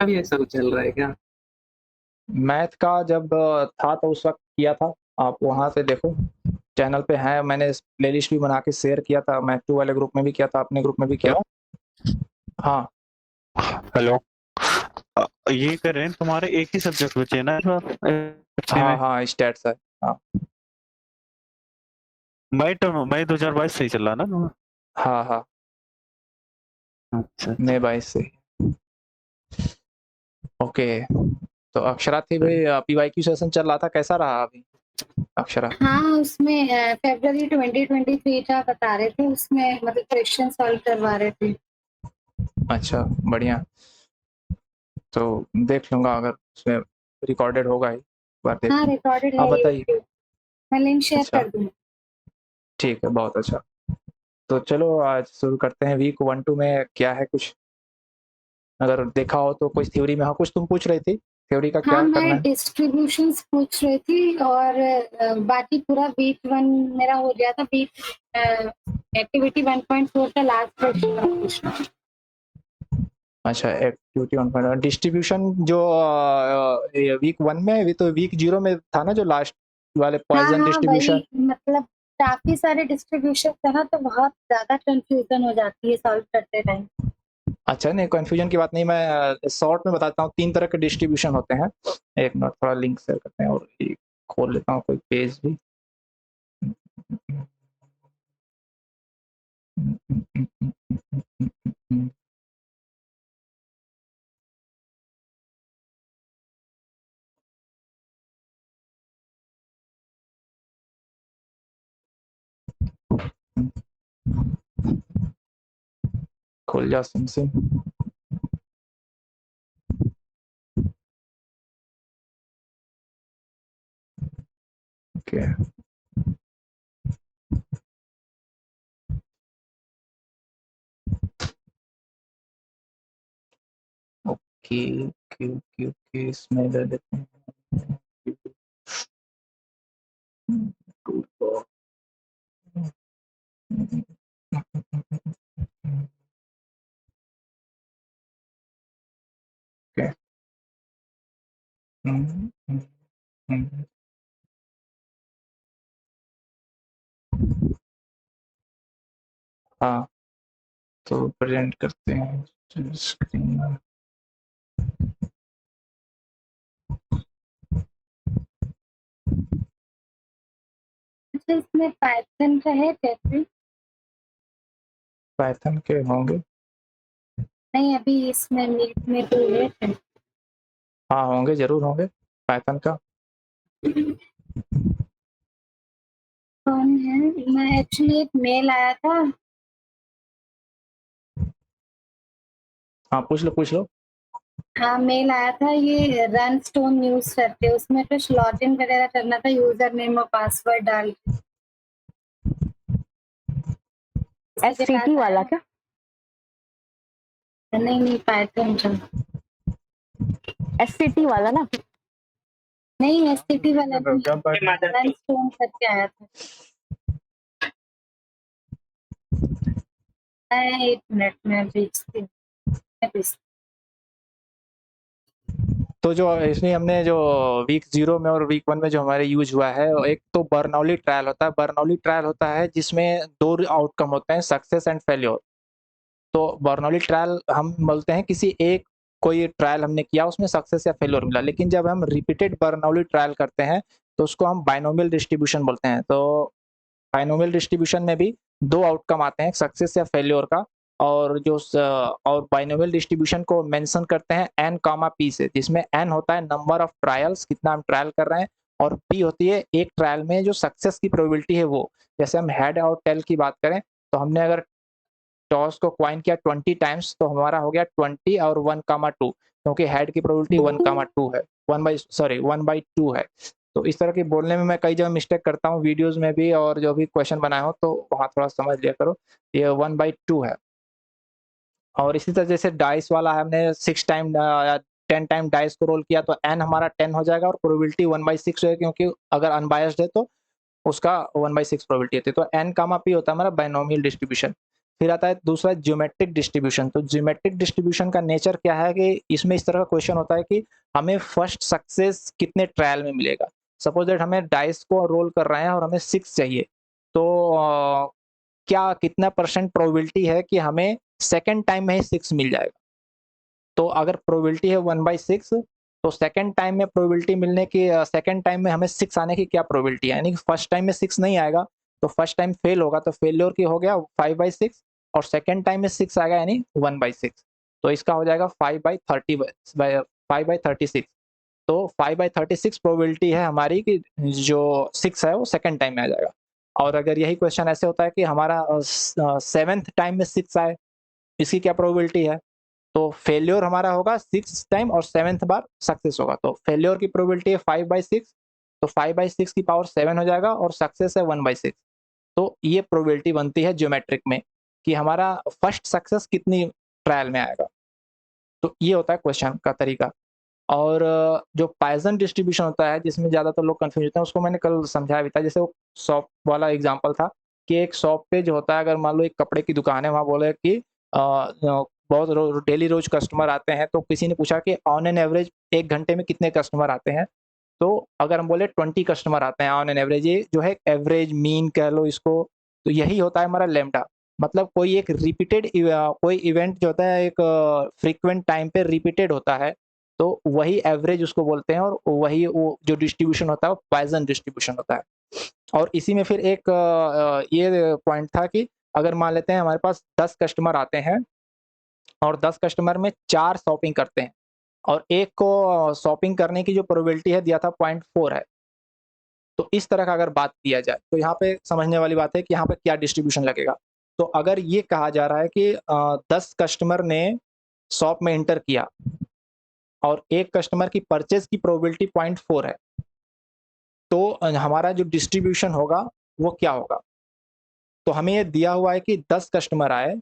भी ऐसा कुछ चल रहा है क्या? मैथ का जब था तो उस वक़्त किया था, आप वहाँ से देखो, चैनल पे है, मैंने प्लेलिस्ट भी बना के शेयर किया था, मैथ 2 वाले ग्रुप में भी किया था, अपने ग्रुप में भी किया। हेलो हाँ। हेलो ये कह रहे हैं तुम्हारे एक ही सब्जेक्ट बचे हैं ना इस बार एफसी हाँ, में? हाँ, स्टैट्स है। हाँ। मई 2022 से ही चल रहा है ना? हाँ, हाँ। अच्छा मई अच्छा 22 से। ओके, तो अक्षरा थी भाई, पीवाईक्यू सेशन चल रहा था, कैसा रहा अभी अक्षरा? हाँ, उसमें फ़रवरी 2023 का बता रहे थे, उसमें मतलब क्वेश्चन सॉल्व करवा रहे थे। अच्छा, बढ़िया। तो देख लूँगा अगर उसमें रिकॉर्डेड होगा ही, एक बार देख हाँ, लूँगा। रिकॉर्डेड है आप बताइए। यूट्यूब, मैं लिंक शेयर अच्छा, कर दूँगी। ठीक है, बहुत अच्छा। तो चलो आज शुरू करते हैं, वीक 1-2 में क्या है कुछ? अगर देखा हो तो कुछ थ्योरी में, हाँ, कुछ तुम पूछ रही थी, थ्योरी का हाँ, क्या करना मैं है? डिस्ट्रीब्यूशंस पूछ रही थी और बाकी पूरा वीक 1 मेरा हो गया था। वीक एक्टिविटी 1.4 का लास्ट क्वेश्चन था पूछना। अच्छा, एक्टिविटी ऑन फाइनल डिस्ट्रीब्यूशन जो वीक 1 में, अभी तो वीक 0 में था ना जो लास्ट वाले हाँ, पॉइज़न हाँ, डिस्ट्रीब्यूशन। वही मतलब काफ़ी सारे डिस्ट्रीब्यूशंस है ना, तो बहुत ज़्यादा कन्फ्यूज़न हो जाती है सॉल्व करते टाइम। अच्छा, नहीं कन्फ्यूजन की बात नहीं, मैं शॉर्ट में बताता हूँ, 3 तरह के डिस्ट्रीब्यूशन होते हैं। एक मिनट थोड़ा लिंक शेयर करते हैं और ये खोल लेता हूँ कोई पेज भी। खुल जा SIM. Okay. Okay, okay, okay, okay, इसमें ले लेते हैं। ओके। हाँ, तो प्रेजेंट करते हैं स्क्रीन। अच्छा, इसमें पाइथन का है कैसे? पाइथन के होंगे। नहीं, अभी इसमें मीट में तो है। हाँ, होंगे, ज़रूर होंगे, पाइथन का। कौन है? मैं एक्चुअली एक मेल आया था। हाँ, पूछ लो। हाँ, मेल आया था, ये रन स्टोन न्यूज़ करके, उसमें कुछ लॉगिन वगैरह करना था, यूज़र नेम और पासवर्ड डाल के। एससीटी वाला क्या? नहीं, पाइथन का। एससीटी वाला ना? नहीं, एससीटी वाला नहीं, रन स्टोन करके आया था। मैं 1 मिनट में भेजती हूँ। तो जो इसमें हमने जो वीक 0 में और वीक 1 में जो हमारे यूज़ हुआ है, एक तो बर्नौली ट्रायल होता है। बर्नौली ट्रायल होता है जिसमें 2 आउटकम होते हैं, सक्सेस एंड फेल्योर। तो बर्नौली ट्रायल हम बोलते हैं किसी एक कोई ट्रायल हमने किया, उसमें सक्सेस या फेल्योर मिला। लेकिन जब हम रिपीटेड बर्नौली ट्रायल करते हैं, तो उसको हम बायनोमियल डिस्ट्रीब्यूशन बोलते हैं। तो बायनोमियल डिस्ट्रीब्यूशन में भी 2 आउटकम आते हैं, सक्सेस या फेल्योर का। और और बायनोमियल डिस्ट्रीब्यूशन को मेंशन करते हैं n, p से, जिसमें n होता है नंबर ऑफ ट्रायल्स, कितना हम ट्रायल कर रहे हैं, और p होती है एक ट्रायल में जो सक्सेस की प्रोबेबिलिटी है वो। जैसे हम हेड और टेल की बात करें, तो हमने अगर टॉस को क्वाइन किया 20 टाइम्स, तो हमारा हो गया 20 और 1, 2, क्योंकि हेड की प्रोबेबिलिटी 1, 2 है, 1/2 है। तो इस तरह के बोलने में मैं कई जगह मिस्टेक करता हूँ, वीडियोज़ में भी और जो भी क्वेश्चन बनाए हो, तो वहाँ थोड़ा समझ लिया करो। ये 1/2 है। और इसी तरह जैसे डाइस वाला है, हमने 6 टाइम या 10 टाइम डाइस को रोल किया, तो n हमारा 10 हो जाएगा और प्रोबेबिलिटी 1/6 है, क्योंकि अगर अनबायस्ड है तो उसका 1/6 प्रोबेबिलिटी होती है। तो n, p होता है हमारा बायनोमियल डिस्ट्रीब्यूशन। फिर आता है दूसरा ज्योमेट्रिक डिस्ट्रीब्यूशन। तो ज्योमेट्रिक डिस्ट्रीब्यूशन का नेचर क्या है कि इसमें इस तरह का क्वेश्चन होता है कि हमें फर्स्ट सक्सेस कितने ट्रायल में मिलेगा। सपोज दैट हमें डाइस को रोल कर रहे हैं और हमें 6 चाहिए, तो क्या कितना परसेंट प्रोबेबिलिटी है कि हमें सेकंड टाइम में ही 6 मिल जाएगा। तो अगर प्रोबेबिलिटी है 1/6, तो सेकंड टाइम में प्रोबेबिलिटी मिलने की सेकंड टाइम में हमें 6 आने की क्या प्रोबेबिलिटी है, यानी कि फर्स्ट टाइम में 6 नहीं आएगा तो फर्स्ट टाइम फेल होगा, तो फेल्योर की हो गया 5/6, और सेकंड टाइम में 6 आएगा यानी 1/6, तो इसका हो जाएगा 5/36। तो 5/36 प्रोबेबिलिटी है हमारी कि जो 6 है वो सेकंड टाइम में आ जाएगा। और अगर यही क्वेश्चन ऐसे होता है कि हमारा 7th टाइम में 6 आए, इसकी क्या प्रोबेबिलिटी है, तो फेल्योर हमारा होगा 6 टाइम और 7th बार सक्सेस होगा, तो फेल्योर की प्रोबेबिलिटी है 5/6, तो 5/6 की पावर 7 हो जाएगा और सक्सेस है 1/6। तो ये प्रोबेबिलिटी बनती है ज्योमेट्रिक में कि हमारा फर्स्ट सक्सेस कितनी ट्रायल में आएगा। तो ये होता है क्वेश्चन का तरीका। और जो पॉइज़न डिस्ट्रीब्यूशन होता है जिसमें ज़्यादातर लोग कन्फ्यूज होते हैं, उसको मैंने कल समझाया भी था। जैसे वो शॉप वाला एग्जांपल था कि एक शॉप पे जो होता है, अगर मान लो एक कपड़े की दुकान है, वहाँ बोले कि बहुत डेली रोज कस्टमर आते हैं, तो किसी ने पूछा कि ऑन एन एवरेज 1 घंटे में कितने कस्टमर आते हैं, तो अगर हम बोले 20 कस्टमर आते हैं ऑन एन एवरेज, ये जो है एवरेज मीन कह लो इसको, तो यही होता है हमारा लैम्ब्डा। मतलब कोई एक रिपीटेड कोई इवेंट जो होता है एक फ्रीक्वेंट टाइम पे रिपीटेड होता है, तो वही एवरेज उसको बोलते हैं, और वही वो जो डिस्ट्रीब्यूशन होता है वो पॉइज़न डिस्ट्रीब्यूशन होता है। और इसी में फिर एक ये पॉइंट था कि अगर मान लेते हैं हमारे पास 10 कस्टमर आते हैं और 10 कस्टमर में 4 शॉपिंग करते हैं, और एक को शॉपिंग करने की जो प्रोबेबिलिटी है दिया था 0.4 है। तो इस तरह का अगर बात किया जाए, तो यहाँ पे समझने वाली बात है कि यहाँ पे क्या डिस्ट्रीब्यूशन लगेगा। तो अगर ये कहा जा रहा है कि 10 कस्टमर ने शॉप में एंटर किया और एक कस्टमर की परचेज़ की प्रोबेबिलिटी 0.4 है, तो हमारा जो डिस्ट्रीब्यूशन होगा वो क्या होगा? तो हमें ये दिया हुआ है कि 10 कस्टमर आए,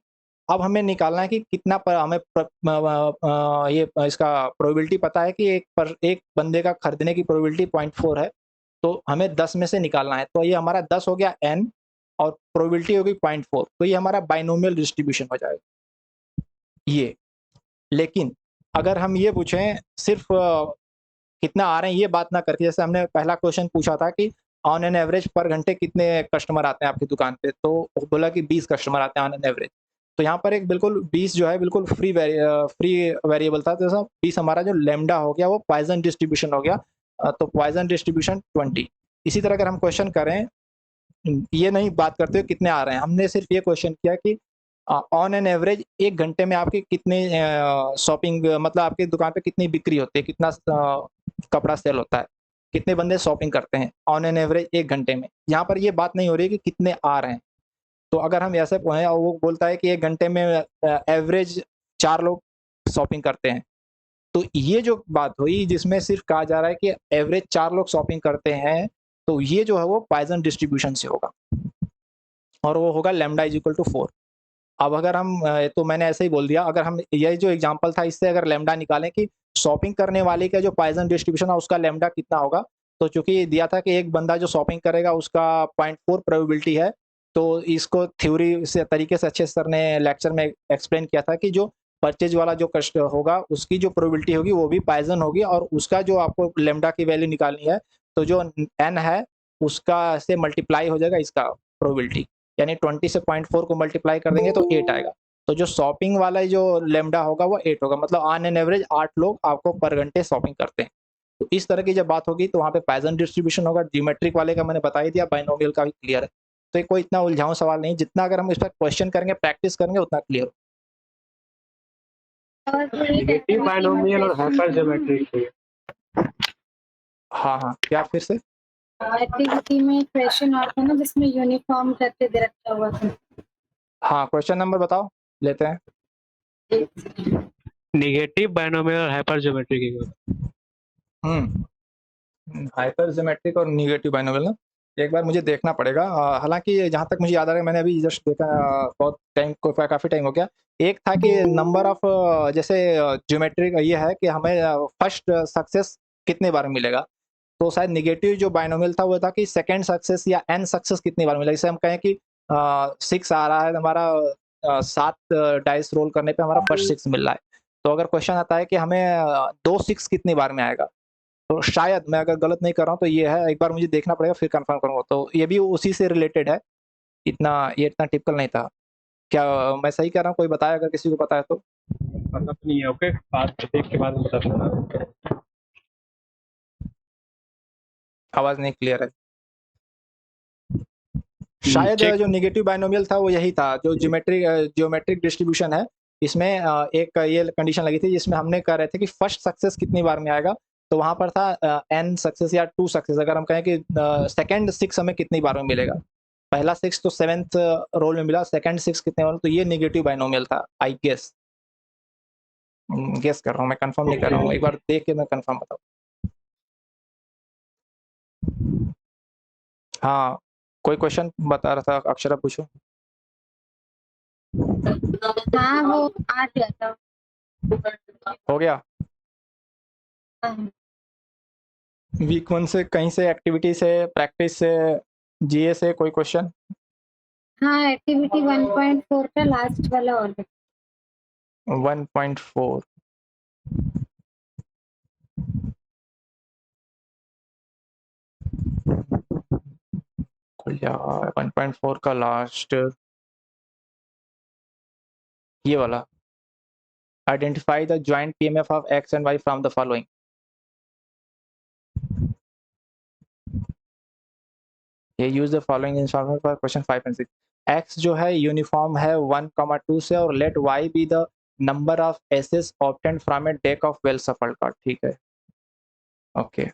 अब हमें निकालना है कि कितना हमें ये इसका प्रोबेबिलिटी पता है कि एक बंदे का खरीदने की प्रोबेबिलिटी 0.4 है, तो हमें 10 में से निकालना है। तो ये हमारा 10 हो गया n और प्रोबेबिलिटी होगी 0.4, तो ये हमारा बाइनोमियल डिस्ट्रीब्यूशन हो जाएगा ये। लेकिन अगर हम ये पूछें सिर्फ कितना आ रहे हैं ये बात ना करके, जैसे हमने पहला क्वेश्चन पूछा था कि ऑन एन एवरेज पर घंटे कितने कस्टमर आते हैं आपकी दुकान पे, तो बोला कि 20 कस्टमर आते हैं ऑन एन एवरेज। तो यहाँ पर एक बिल्कुल 20 जो है बिल्कुल फ्री वेरिएबल था, तो 20 हमारा जो लैम्डा हो गया वो पॉइज़न डिस्ट्रीब्यूशन हो गया, तो पॉइज़न डिस्ट्रीब्यूशन 20। इसी तरह अगर हम क्वेश्चन करें, ये नहीं बात करते हुए कितने आ रहे हैं, हमने सिर्फ ये क्वेश्चन किया कि ऑन एन एवरेज 1 घंटे में आपके कितने शॉपिंग मतलब आपकी दुकान पे कितनी बिक्री होती है, कितना कपड़ा सेल होता है, कितने बंदे शॉपिंग करते हैं ऑन एन एवरेज 1 घंटे में। यहाँ पर ये बात नहीं हो रही है कि कितने आ रहे हैं। तो अगर हम ऐसे कहें और वो बोलता है कि 1 घंटे में एवरेज 4 लोग शॉपिंग करते हैं, तो ये जो बात हुई जिसमें सिर्फ कहा जा रहा है कि एवरेज 4 लोग शॉपिंग करते हैं, तो ये जो है वो पॉइज़न डिस्ट्रीब्यूशन से होगा और वो होगा लैम्ब्डा इज़ इक्वल टू 4। अब अगर हम तो मैंने ऐसे ही बोल दिया, अगर हम ये जो एग्जांपल था इससे अगर लैम्ब्डा निकालें कि शॉपिंग करने वाले का जो पॉइज़न डिस्ट्रीब्यूशन है उसका लैम्ब्डा कितना होगा, तो चूँकि दिया था कि एक बंदा जो शॉपिंग करेगा उसका 0.4 प्रोबेबिलिटी है, तो इसको थ्योरी से तरीके से अच्छे सर ने लेक्चर में एक्सप्लेन किया था कि जो परचेज़ वाला जो कस्ट होगा उसकी जो प्रोबेबिलिटी होगी वो भी पॉइज़न होगी, और उसका जो आपको लैम्ब्डा की वैल्यू निकालनी है, तो जो n है उसका से मल्टीप्लाई हो जाएगा इसका प्रोबेबिलिटी, यानी 20 से 0.4 को मल्टीप्लाई कर देंगे तो 8 आएगा। तो जो शॉपिंग वाला जो लैम्ब्डा होगा वो 8 होगा, मतलब ऑन एन एवरेज 8 लोग आपको पर घंटे शॉपिंग करते हैं। तो इस तरह की जब बात होगी तो वहाँ पे पॉइज़न डिस्ट्रीब्यूशन होगा। ज्योमेट्रिक वाले का मैंने बता ही दिया, बाइनोमियल का भी क्लियर है। तो ये कोई इतना उलझाऊ सवाल नहीं, जितना अगर हम इस पर क्वेश्चन करेंगे, प्रैक्टिस करेंगे उतना क्लियर हो। नेगेटिव बाइनोमियल और हाइपर ज्योमेट्रिक। हाँ, क्या फिर से? एक्टिविटी में क्वेश्चन और था ना जिसमें यूनिफॉर्म करके दे रखा हुआ था। हाँ, क्वेश्चन नंबर बताओ, लेते हैं। नेगेटिव बाइनोमियल और हाइपर ज्योमेट्रिक। हाइपर ज्योमेट्रिक और नेगेटिव बाइनोमियल ना, एक बार मुझे देखना पड़ेगा। हालांकि जहाँ तक मुझे याद आ रहा है, मैंने अभी जस्ट देखा, बहुत टाइम को काफ़ी टाइम हो गया। एक था कि नंबर ऑफ जैसे ज्योमेट्रिक ये है कि हमें फर्स्ट सक्सेस कितने बार मिलेगा, तो शायद नेगेटिव जो बाइनोमियल था वो था कि सेकंड सक्सेस या एन सक्सेस कितनी बार मिलेगा। जैसे हम कहें कि 6 आ रहा है हमारा 7 डाइस रोल करने पे हमारा फर्स्ट 6 मिल रहा है। तो अगर क्वेश्चन आता है कि हमें 2 6 कितनी बार में आएगा, तो शायद मैं अगर गलत नहीं कर रहा हूँ तो ये है, एक बार मुझे देखना पड़ेगा फिर कंफर्म करूँगा। तो ये भी उसी से रिलेटेड है, ये इतना टिपिकल नहीं था। क्या मैं सही कह रहा हूँ? कोई बताए अगर किसी को पता है तो? पता तो नहीं है। ओके, बात देख के बाद बता दूंगा। आवाज नहीं क्लियर है। शायद check। जो नेगेटिव बाइनोमियल था वो यही था, जो ज्योमेट्रिक डिस्ट्रीब्यूशन है, इसमें एक ये कंडीशन लगी थी जिसमें हमने कह रहे थे कि फर्स्ट सक्सेस कितनी बार में आएगा, तो वहां पर था n सक्सेस या 2 सक्सेस। अगर हम कहें कि सेकंड 6 हमें कितनी बार में मिलेगा, पहला 6 तो 7th रोल में मिला, सेकंड 6 कितने बार में, तो ये नेगेटिव बाइनोमियल था आई गेस कर रहा हूँ, मैं कंफर्म नहीं कर रहा हूँ, एक बार देख के मैं कंफर्म बताऊँ। हाँ, कोई क्वेश्चन बता रहा था, अक्षरा पूछो। हाँ वो आ गया था। हो गया? हाँ, वीक 1 से कहीं से, एक्टिविटी से, प्रैक्टिस से, जीए से कोई क्वेश्चन? हाँ एक्टिविटी 1.4 का लास्ट वाला और 1.4 खुल जा। 1.4 का लास्ट ये वाला, identify the joint PMF of X and Y from the following. ये use the following instruction for question 5 and 6। X जो है यूनिफॉर्म है 1, 2 से, और let Y be the number of aces obtained from a deck of well shuffled card. ठीक है, okay.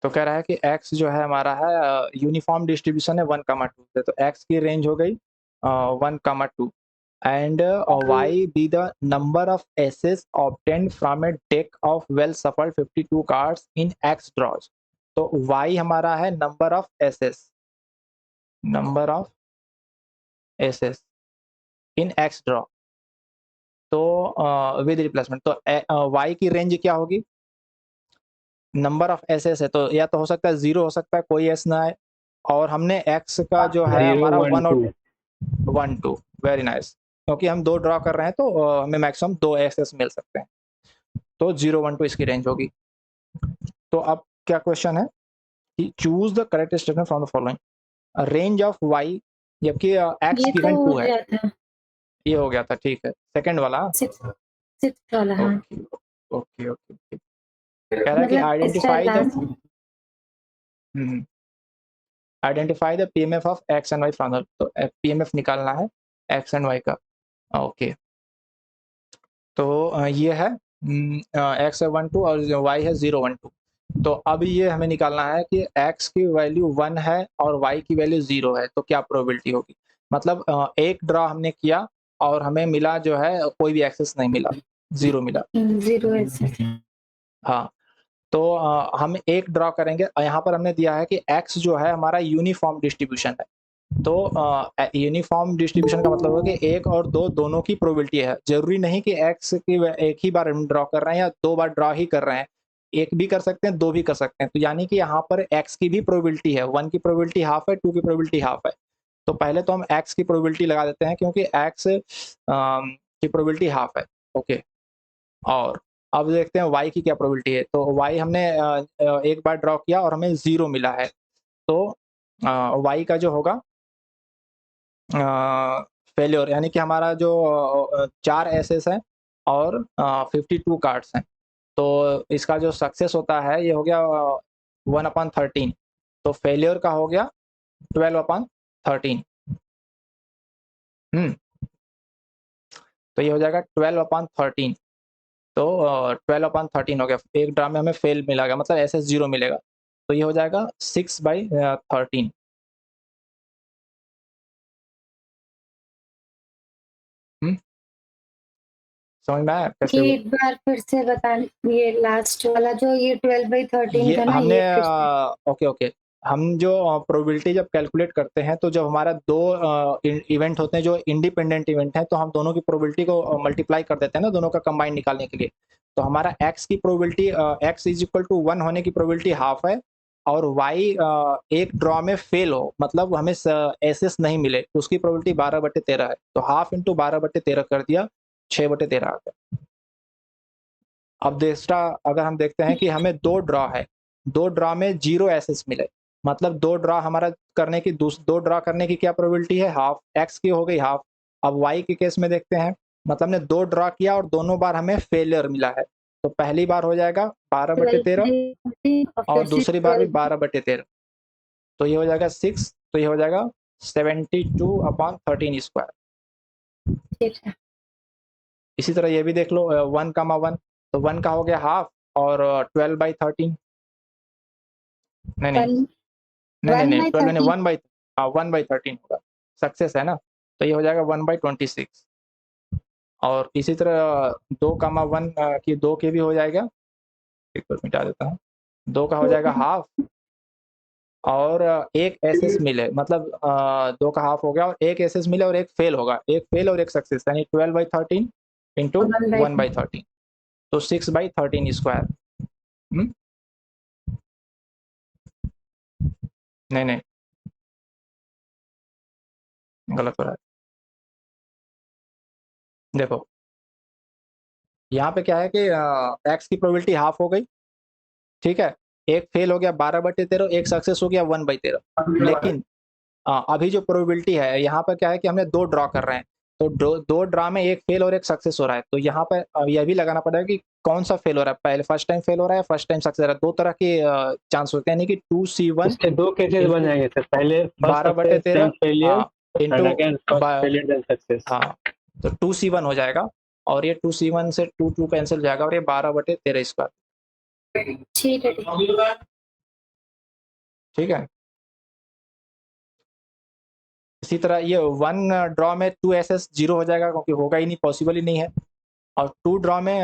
तो कह रहा है कि x जो है हमारा है यूनिफॉर्म डिस्ट्रीब्यूशन है 1, 2 से, तो x की रेंज हो गई 1, 2 and y be the number of aces obtained from a deck of well shuffled 52 cards in x draws. तो y हमारा है number of aces in x draw, तो विद रिप्लेसमेंट, तो y की रेंज क्या होगी? नंबर ऑफ एसेस है, तो या तो हो सकता है 0, हो सकता है कोई एस ना है, और हमने x का जो है 0, हमारा 1, 1 और 2। 1 2 वेरी नाइस, क्योंकि हम 2 ड्रॉ कर रहे हैं तो हमें मैक्सिमम 2 एसेस मिल सकते हैं, तो 0, 1 2 इसकी रेंज होगी। तो अब क्या क्वेश्चन है कि choose the correct statement from the following. Range of y, जबकि x ये तो गिवन हो 2 है, गया था ये हो गया था, ठीक है। सेकंड वाला, 6 वाला। हाँ ओके ओके ओके। कह रहा है कि मतलब identify the last identify the PMF of X and Y from the, तो पीएमएफ निकालना है एक्स एंड वाई का, ओके। तो ये है एक्स है 1 2 और वाई है 0 1 2। तो अब ये हमें निकालना है कि x की वैल्यू 1 है और y की वैल्यू 0 है, तो क्या प्रोबेबिलिटी होगी। मतलब एक ड्रॉ हमने किया और हमें मिला जो है कोई भी एक्सेस नहीं मिला, 0 मिला। 0 ऐसे। हाँ, तो हम एक ड्रॉ करेंगे, यहाँ पर हमने दिया है कि x जो है हमारा यूनिफॉर्म डिस्ट्रीब्यूशन है, तो यूनिफॉर्म डिस्ट्रीब्यूशन का मतलब है कि 1 और 2 दोनों की प्रोबेबिलिटी है। जरूरी नहीं कि x की एक ही बार ड्रॉ कर रहे हैं या 2 बार ड्रॉ ही कर रहे हैं, एक भी कर सकते हैं, 2 भी कर सकते हैं। तो यानी कि यहाँ पर x की भी प्रोबेबिलिटी है, 1 की प्रोबेबिलिटी हाफ है, 2 की प्रोबेबिलिटी हाफ है। तो पहले तो हम x की प्रोबेबिलिटी लगा देते हैं, क्योंकि x की प्रोबेबिलिटी हाफ है, ओके। और अब देखते हैं y की क्या प्रोबेबिलिटी है। तो y हमने एक बार ड्रॉ किया और हमें 0 मिला है, तो y का जो होगा फेल्योर, यानी कि हमारा जो 4 एसेस है और 52 कार्ड्स हैं, तो इसका जो सक्सेस होता है ये हो गया 1/13, तो फेल्योर का हो गया 12/13। तो ये हो जाएगा 12/13, तो 12/13 हो गया, एक ड्रा में हमें फेल मिलेगा, मतलब एसेस 0 मिलेगा, तो ये हो जाएगा 6/13। समझ में आया कैसे ये एक बार फिर से बता, ये लास्ट वाला जो ये 12/13 ये था ना, हमने ये फिर से। ओके ओके, हम जो प्रोबेबिलिटी जब कैलकुलेट करते हैं, तो जब हमारा 2 इवेंट होते हैं जो इंडिपेंडेंट इवेंट हैं, तो हम दोनों की प्रोबेबिलिटी को मल्टीप्लाई कर देते हैं ना, दोनों का कंबाइन निकालने के लिए। तो हमारा x की probability x is equal to 1 होने की प्रोबेबिलिटी हाफ है, और y एक ड्रॉ में फेल हो, मतलब हमें एसेस नहीं मिले, तो उसकी प्रोबेबिलिटी 12/13 है। तो हाफ इंटू 12/13 कर दिया, 6/13 आ गया। अब दूसरा अगर हम देखते हैं कि हमें 2 ड्रॉ है, 2 ड्रॉ में 0 एसेस मिले, मतलब 2 ड्रॉ हमारा करने की 2 ड्रॉ करने की क्या प्रोबेबिलिटी है, हाफ, x की हो गई हाफ। अब y के केस में देखते हैं, मतलब हमने 2 ड्रॉ किया और दोनों बार हमें फेलियर मिला है, तो पहली बार हो जाएगा 12/13 और दूसरी बार भी 12/13, तो ये हो जाएगा 6, तो ये हो जाएगा 72/13 स्क्वायर। इसी तरह ये भी देख लो 1,1, तो 1 का हो गया हाफ और 12/13, नहीं नहीं नहीं नहीं 12 नहीं 1/13 होगा, सक्सेस है ना, तो ये हो जाएगा 1/26। और इसी तरह 2,1 की 2 के भी हो जाएगा, एक बार मिटा देता हूँ, 2 का हो जाएगा हाफ और एक एसेस मिले, मतलब 2 का हाफ हो गया और एक एसेस मिले और एक फेल होगा, एक फेल और एक सक्सेस, यानी 12/13 इंटू 1/13, तो 6/13 स्क्वायर। नहीं नहीं गलत हो रहा है, देखो यहाँ पे क्या है कि एक्स की प्रोबेबिलिटी हाफ हो गई, ठीक है, एक फेल हो गया 12/13, एक सक्सेस हो गया 1/13, लेकिन अभी जो प्रोबेबिलिटी है यहाँ पर क्या है कि हमने 2 ड्रॉ कर रहे हैं, तो 2 ड्रॉ में एक फेल और एक सक्सेस हो रहा है, तो यहाँ पर यह भी लगाना पड़ेगा कि कौन सा फेल हो रहा है, पहले फर्स्ट टाइम फेल हो रहा है, फर्स्ट टाइम सक्सेस हो रहा है, 2 तरह के चांस होते हैं, यानी कि 2C1 इसके 2 केसेस बन जाएंगे सर, पहले 12/13 इंटू सक्सेस। हाँ, तो 2C1 हो जाएगा और ये 2C1 से 2 कैंसिल हो जाएगा और ये 12/13 स्क्वायर। ठीक है, इसी तरह ये 1 ड्रॉ में 2 एसेस 0 हो जाएगा, क्योंकि होगा ही नहीं, पॉसिबल ही नहीं है, और 2 ड्रॉ में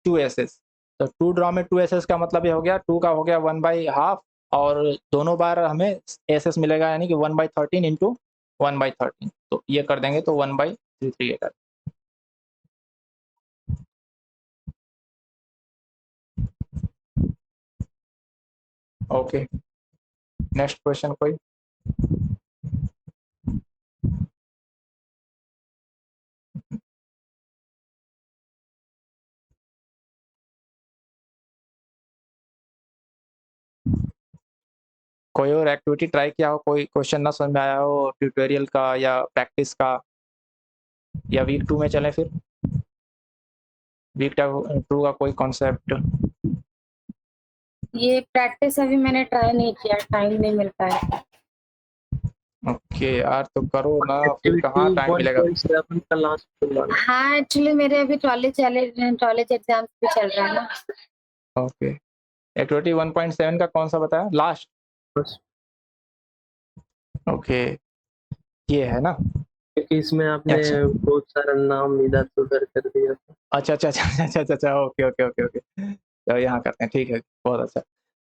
2 एसेस, तो 2 ड्रॉ में 2 एसेस का मतलब ये हो गया 2 का हो गया 1/2 और दोनों बार हमें एसेस मिलेगा, यानी कि 1/13 इंटू 1/13, तो ये कर देंगे तो 1/338। ओके, नेक्स्ट क्वेश्चन कोई? कोई और एक्टिविटी ट्राई किया हो, कोई क्वेश्चन ना समझ में आया हो ट्यूटोरियल का या प्रैक्टिस का, या वीक 2 में चलें फिर, वीक 2 का कोई कॉन्सेप्ट? ये प्रैक्टिस अभी मैंने ट्राई नहीं किया, टाइम नहीं मिल पाया। ओके यार, तो करो ना, फिर कहाँ टाइम मिलेगा? हाँ, एक्चुअली मेरे अभी कॉलेज एग्जाम्स भी चल रहा है ना। ओके, एक्टिविटी 1.7 का कौन सा बताया लास्ट? ओके, ये है ना, क्योंकि इसमें आपने अच्छा बहुत सारा नाम इधर उधर कर दिया था। अच्छा अच्छा अच्छा अच्छा अच्छा अच्छा, ओके ओके ओके ओके, तो यहाँ करते हैं, ठीक है, बहुत अच्छा।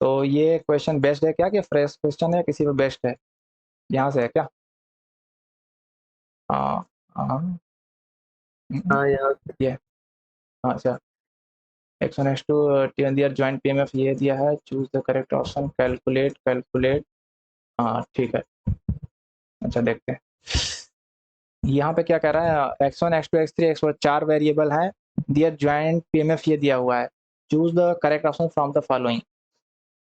तो ये क्वेश्चन बेस्ड है क्या, कि फ्रेश क्वेश्चन है, किसी पे बेस्ड है, यहाँ से है क्या? हाँ हाँ हाँ यार, ये अच्छा, X1 X2 दियर जॉइंट PMF ये दिया है, choose the correct option, calculate calculate, हाँ ठीक है, अच्छा देखते हैं यहाँ पे क्या कह रहा है, X1 X2 X3 X4 4 variable हैं, दियर जॉइंट PMF ये दिया हुआ है, choose the correct option from the following.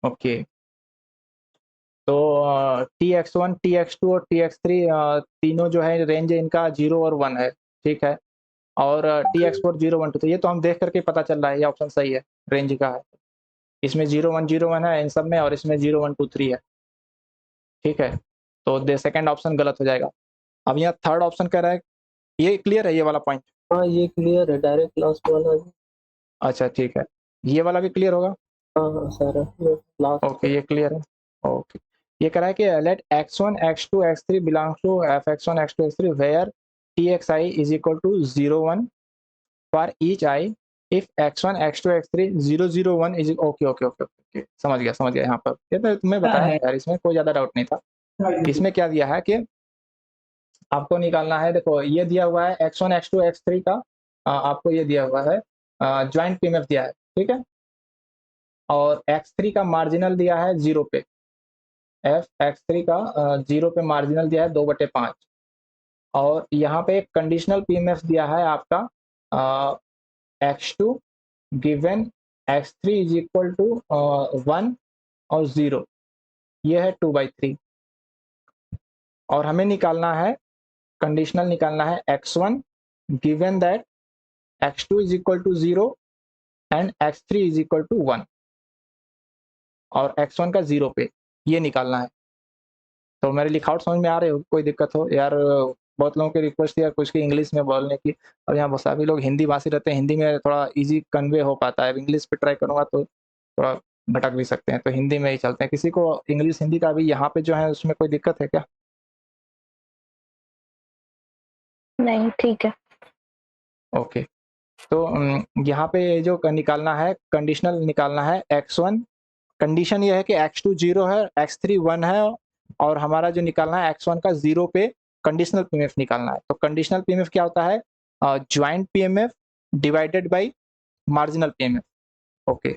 Okay, तो TX1 TX2 और TX3 तीनों जो है रेंज इनका 0 और 1 है, ठीक है, और TX4 0 1 2, तो ये तो हम देख करके पता चल रहा है ये ऑप्शन सही है, रेंज का है, इसमें 0 1 0 1 है इन सब में, और इसमें 0 1 2 3 है, ठीक है, तो दे सेकंड ऑप्शन गलत हो जाएगा। अब यहाँ थर्ड ऑप्शन कह रहा है, ये क्लियर है ये वाला पॉइंट? हाँ ये क्लियर है, डायरेक्ट लास्ट वाला। अच्छा ठीक है, ये वाला भी क्लियर होगा? हाँ हाँ सारा लास्ट। ओके, ये क्लियर है, ओके। ये कह रहा है कि let x1 x2 x3 belongs to fx1 x2 x3 where txi is equal to 0 1 for each I if x1 x2 x3 0 0 1 is okay okay okay okay, समझ गया यहाँ पर, ये तो तुम्हें बताया यार, इसमें कोई ज्यादा डाउट नहीं था। इसमें क्या दिया है कि आपको निकालना है, देखो ये दिया हुआ है x1 x2 x3 का, आपको ये दिया हुआ है ज्वाइंट PMF दिया है, ठीक है, और x3 का मार्जिनल दिया है 0 पे, f x3 का 0 पे मार्जिनल दिया है 2/5, और यहाँ पे एक कंडीशनल पीएमएफ दिया है आपका x2 given x3 is equal to 1 और 0, ये है 2/3, और हमें निकालना है, कंडीशनल निकालना है x1 given that x2 is equal to 0 and x3 is equal to 1, और x1 का 0 पे, ये निकालना है। तो मेरे लिखावट समझ में आ रहे हो, कोई दिक्कत हो यार? बहुत लोगों की रिक्वेस्ट थी यार कुछ की इंग्लिश में बोलने की, और यहाँ सभी लोग हिंदी भाषी रहते हैं, हिंदी में थोड़ा इजी कन्वे हो पाता है, इंग्लिश पे ट्राई करूँगा तो थोड़ा भटक भी सकते हैं, तो हिंदी में ही चलते हैं। किसी को इंग्लिश हिंदी का भी यहाँ पे जो है उसमें कोई दिक्कत है क्या? नहीं, ठीक है। ओके, तो यहाँ पे जो निकालना है, कंडीशनल निकालना है x1, कंडीशन ये है कि x2 0 है, x3 1 है, और हमारा जो निकालना है x1 का 0 पे कंडीशनल पीएमएफ निकालना है। तो कंडीशनल पीएमएफ क्या होता है? Joint PMF divided by marginal PMF. Okay,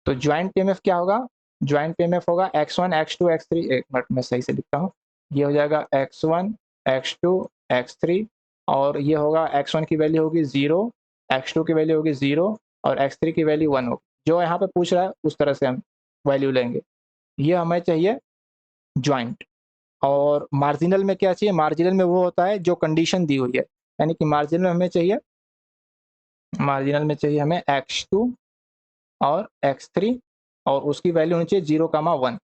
तो ज्वाइंट पीएमएफ क्या होगा? ज्वाइंट पीएमएफ होगा x1 x2 x3, एक मिनट में सही से लिखता हूँ, ये हो जाएगा x1 x2 x3, और ये होगा x1 की वैल्यू होगी 0, x2 की वैल्यू होगी 0, और x3 की वैल्यू 1 होगी। जो यहाँ पे पूछ रहा है उस तरह से हम वैल्यू लेंगे। ये हमें चाहिए ज्वाइंट। और मार्जिनल में क्या चाहिए? मार्जिनल में वो होता है जो कंडीशन दी हुई है, यानी कि मार्जिनल में हमें चाहिए, मार्जिनल में चाहिए हमें x2 और x3, और उसकी वैल्यू होनी चाहिए 0,1,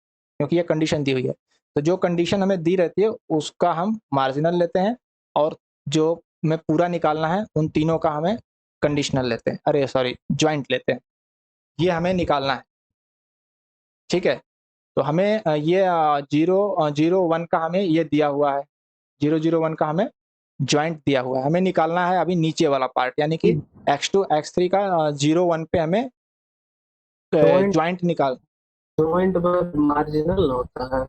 क्योंकि ये कंडीशन दी हुई है। तो जो कंडीशन हमें दी रहती है उसका हम मार्जिनल लेते हैं, और जो हमें पूरा निकालना है उन तीनों का हमें कंडीशनल लेते हैं, अरे सॉरी ज्वाइंट लेते हैं, ये हमें निकालना है। ठीक है, तो हमें ये 0,0,1 का हमें ये दिया हुआ है, 0,0,1 का हमें ज्वाइंट दिया हुआ है। हमें निकालना है अभी नीचे वाला पार्ट, यानी कि x2 x3 का 0,1 पे हमें ज्वाइंट निकाल। ज्वाइंट मार्जिनल होता है।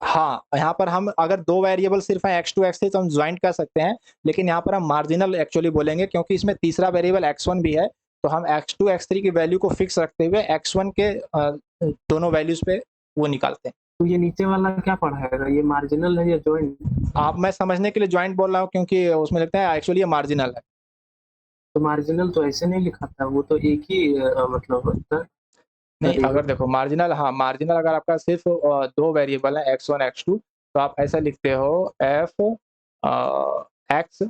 हाँ, यहाँ पर हम अगर दो वेरिएबल सिर्फ है x2 x3 तो हम ज्वाइंट कर सकते हैं, लेकिन यहाँ पर हम मार्जिनल एक्चुअली बोलेंगे, क्योंकि इसमें तीसरा वेरिएबल x1 भी है, तो हम x2 x3 की वैल्यू को फिक्स रखते हुए x1 के दोनों वैल्यूज पे वो निकालते हैं। तो ये नीचे वाला क्या पढ़ाएगा, ये मार्जिनल है या ज्वाइंट? आप, मैं समझने के लिए ज्वाइंट बोल रहा हूँ, क्योंकि उसमें लगता है एक्चुअली ये मार्जिनल है। तो मार्जिनल तो ऐसे नहीं लिखा था, वो तो एक ही मतलब होता है। नहीं, अगर देखो मार्जिनल, हाँ मार्जिनल अगर आपका सिर्फ दो वेरिएबल है x1 x2, तो आप ऐसा लिखते हो f x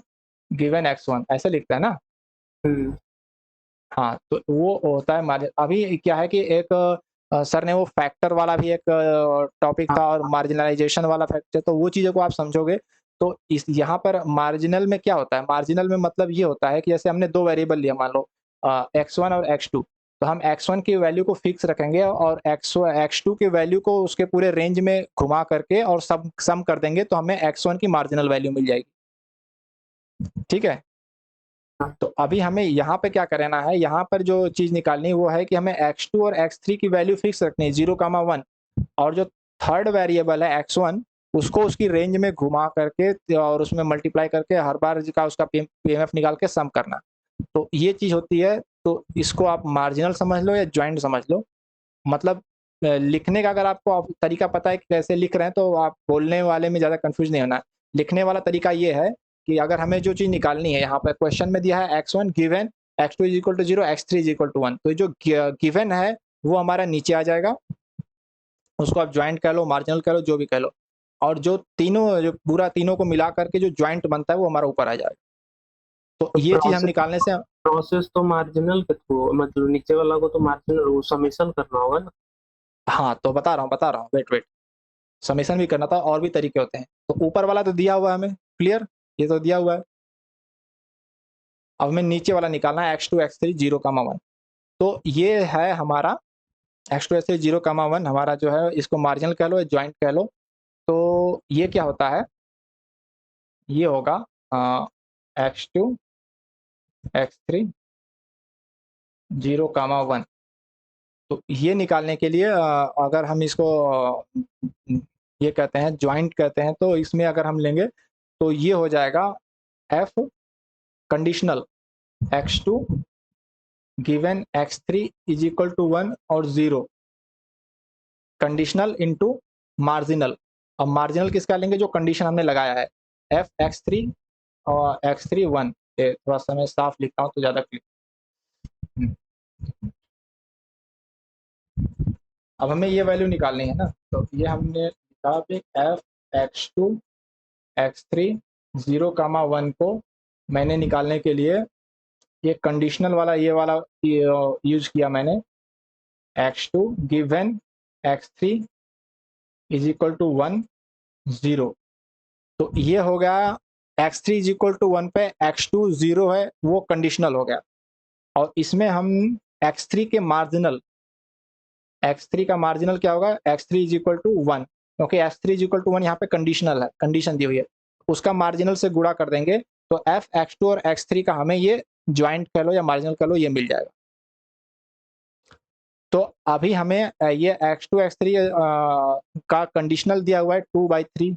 गिवन x1, ऐसा लिखता है ना। हाँ, तो वो होता है मार्जिन। अभी क्या है कि एक सर ने वो फैक्टर वाला भी एक टॉपिक था, और मार्जिनलाइजेशन वाला फैक्टर, तो वो चीज़ों को आप समझोगे। तो इस यहाँ पर मार्जिनल में क्या होता है? मार्जिनल में मतलब ये होता है कि जैसे हमने दो वेरिएबल लिया, मान लो x1 और x2, तो हम x1 की वैल्यू को फिक्स रखेंगे, और x2 की वैल्यू को उसके पूरे रेंज में घुमा करके और सम कर देंगे, तो हमें x1 की मार्जिनल वैल्यू मिल जाएगी। ठीक है, तो अभी हमें यहाँ पे क्या करना है, यहाँ पर जो चीज निकालनी है वो है कि हमें x2 और x3 की वैल्यू फिक्स रखनी है 0,1, और जो थर्ड वेरिएबल है x1 उसको उसकी रेंज में घुमा करके और उसमें मल्टीप्लाई करके हर बार का उसका पीएमएफ निकाल के सम करना। तो ये चीज होती है। तो इसको आप मार्जिनल समझ लो या ज्वाइंट समझ लो, मतलब लिखने का अगर आपको तरीका पता है कि कैसे लिख रहे हैं तो आप बोलने वाले में ज़्यादा कंफ्यूज नहीं होना। लिखने वाला तरीका ये है कि अगर हमें जो चीज़ निकालनी है, यहाँ पर क्वेश्चन में दिया है x1 given x2 is equal to 0 x3 is equal to 1, तो जो गिवन है वो हमारा नीचे आ जाएगा, उसको आप ज्वाइंट कह लो, मार्जिनल कह लो, जो भी कह लो, और जो तीनों, जो पूरा तीनों को मिला करके जो ज्वाइंट बनता है वो हमारा ऊपर आ जाएगा। तो ये चीज हम निकालने से प्रोसेस तो मार्जिनल के थ्रू, मतलब नीचे वाला को तो मार्जिनल समेशन करना होगा ना। हाँ, तो बता रहा हूँ, वेट, समेशन भी करना था, और भी तरीके होते हैं। तो ऊपर वाला तो दिया हुआ है हमें, क्लियर, ये तो दिया हुआ है। अब हमें नीचे वाला निकालना है x2 x3 0,1। तो ये है हमारा x2 x3 0,1 हमारा जो है, इसको मार्जिनल कह लो या ज्वाइंट कह लो। तो ये क्या होता है, ये होगा x2 x3 0,1। तो ये निकालने के लिए अगर हम इसको ये कहते हैं ज्वाइंट कहते हैं, तो इसमें अगर हम लेंगे तो ये हो जाएगा f conditional x2 given x3 is equal to 1 और 0, कंडीशनल इनटू मार्जिनल। अब मार्जिनल किसका लेंगे, जो कंडीशन हमने लगाया है, एफ एक्स थ्री और एक्स थ्री वन। थोड़ा सा मैं साफ लिखता हूँ तो ज्यादा क्लियर। अब हमें ये वैल्यू निकालनी है ना, तो ये हमने लिखा कि F X two X three 0, 1 को मैंने निकालने के लिए ये कंडीशनल वाला ये वाला यूज किया मैंने। x2 given x3 is equal to 1 0। तो ये हो गया x3 इज इक्वल टू 1 पे x2 0 है, वो कंडीशनल हो गया। और इसमें हम x3 के मार्जिनल, x3 का मार्जिनल क्या होगा, x3 इज इक्वल टू 1, क्योंकि x3 इज इक्वल टू 1 यहाँ पे कंडीशनल है, कंडीशन दी हुई है, उसका मार्जिनल से गुणा कर देंगे तो f x2 और x3 का हमें ये ज्वाइंट कह लो या मार्जिनल कह लो, ये मिल जाएगा। तो अभी हमें ये x2 x3 का कंडीशनल दिया हुआ है 2/3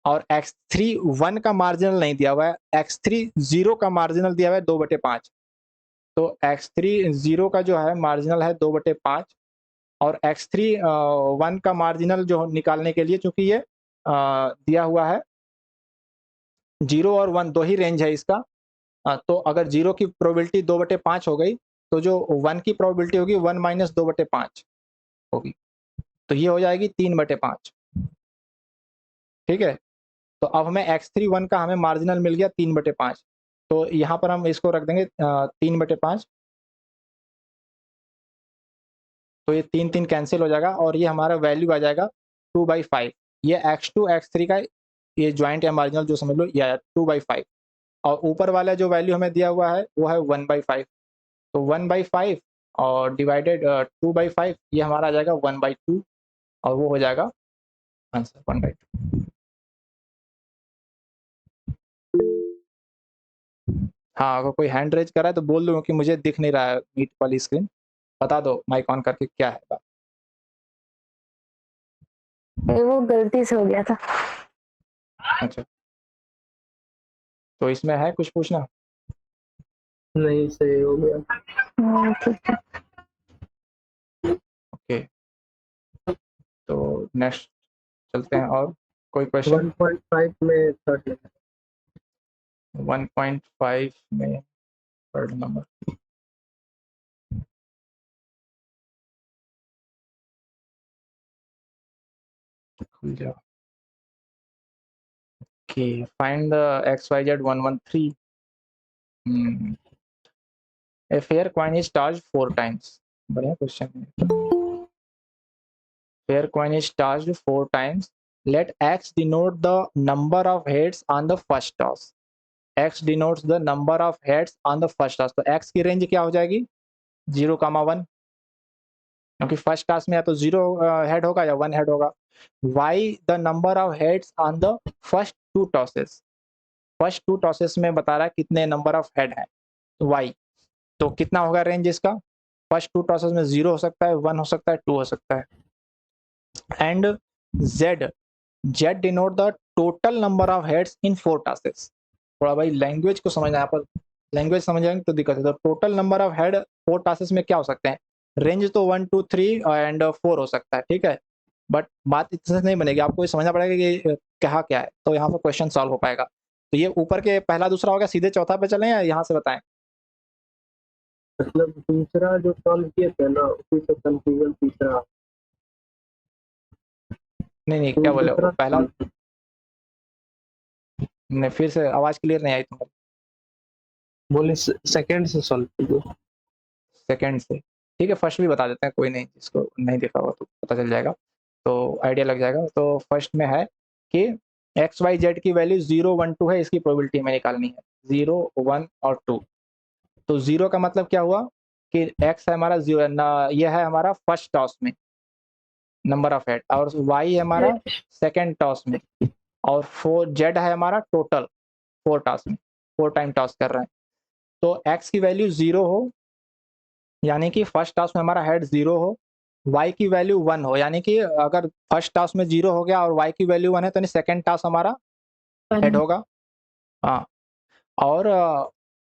और x3 1 का मार्जिनल नहीं दिया हुआ है, x3 0 का मार्जिनल दिया हुआ है 2/5। तो x3 0 का जो है मार्जिनल है 2/5 और x3 1 का मार्जिनल जो निकालने के लिए, चूंकि ये दिया हुआ है 0 और 1 दो ही रेंज है इसका, तो अगर 0 की प्रोबेबिलिटी 2/5 हो गई तो जो 1 की प्रोबेबिलिटी होगी 1 माइनस 2/5 होगी, तो ये हो जाएगी 3/5। ठीक है, तो अब हमें x3 1 का हमें मार्जिनल मिल गया 3/5, तो यहाँ पर हम इसको रख देंगे 3/5, तो ये 3 3 कैंसिल हो जाएगा और ये हमारा वैल्यू आ जाएगा 2/5। ये x2 x3 का ये ज्वाइंट या मार्जिनल जो समझ लो ये आया 2/5 और ऊपर वाला जो वैल्यू हमें दिया हुआ है वो है 1/5। तो 1/5 और डिवाइडेड 2/5 ये हमारा आ जाएगा 1/2 और वो हो जाएगा आंसर 1/2। हाँ, अगर कोई हैंड रेज करा है तो बोल दो, क्योंकि मुझे दिख नहीं रहा है मीट वाली स्क्रीन, बता दो माइक ऑन करके क्या है बात। वो गलती से हो गया था। अच्छा, तो इसमें है कुछ पूछना? नहीं, सही हो गया। ठीक है। ओके, तो नेक्स्ट चलते हैं, और कोई क्वेश्चन? 1.5 में थर्ड नंबर। 1.5 में थर्ड नंबर, खुल जाओ। Okay, find the XYZ 113। A fair coin is charged 4 times। बढ़िया क्वेश्चन है। Fair coin is charged 4 times. Let X denote the number of heads on the first toss. X denotes the number of heads on the first toss. तो X की range क्या हो जाएगी, 0, 1, क्योंकि first toss में या तो 0 हेड होगा या 1 हेड होगा। Y the number of heads on the first 2 tosses. First 2 tosses में बता रहा है कितने नंबर ऑफ हेड है, Y। तो कितना होगा रेंज इसका, फर्स्ट 2 टॉसेस में 0 हो सकता है, 1 हो सकता है, 2 हो सकता है। And Z denote the total number of heads in 4 tosses. थोड़ा भाई लैंग्वेज को समझना, यहाँ पर लैंग्वेज समझ जाएंगे तो दिक्कत है। तो total number of head 4 tosses में क्या हो सकते हैं, रेंज तो 1 2 3 एंड 4 हो सकता है, ठीक है, बट बात इतने से नहीं बनेगी, आपको ये समझना पड़ेगा कि कहा क्या है, तो यहाँ पर क्वेश्चन सॉल्व हो पाएगा। तो ये ऊपर के पहला दूसरा होगा, सीधे चौथा पे चलें या यहाँ से बताएं? मतलब दूसरा जो सॉल्व किए थे ना, उसी से कंफ्यूजन तीसरा। नहीं क्या बोले दूसरा पहला? नहीं, फिर से आवाज क्लियर नहीं आई तुम्हारी। बोले सेकंड से सॉल्व कीजिए। सेकंड से, ठीक है, फर्स्ट भी बता देते हैं, कोई नहीं, जिसको नहीं देखा होगा तो पता चल जाएगा, तो आइडिया लग जाएगा। तो फर्स्ट में है कि XYZ की वैल्यू 0 1 2 है, इसकी प्रोबेबिलिटी हमें निकालनी है 0 1 और 2। तो 0 का मतलब क्या हुआ कि X है हमारा 0 ना, यह है हमारा फर्स्ट टॉस में नंबर ऑफ हेड, और Y है हमारा सेकंड टॉस में, और 4 Z है हमारा टोटल 4 टॉस में, 4 टाइम टॉस कर रहे हैं। तो X की वैल्यू 0 हो, यानी कि फर्स्ट टॉस में हमारा हेड 0 हो, Y की वैल्यू 1 हो, यानी कि अगर फर्स्ट टॉस में 0 हो गया और Y की वैल्यू 1 है तो सेकंड टॉस हमारा हेड होगा। हाँ, और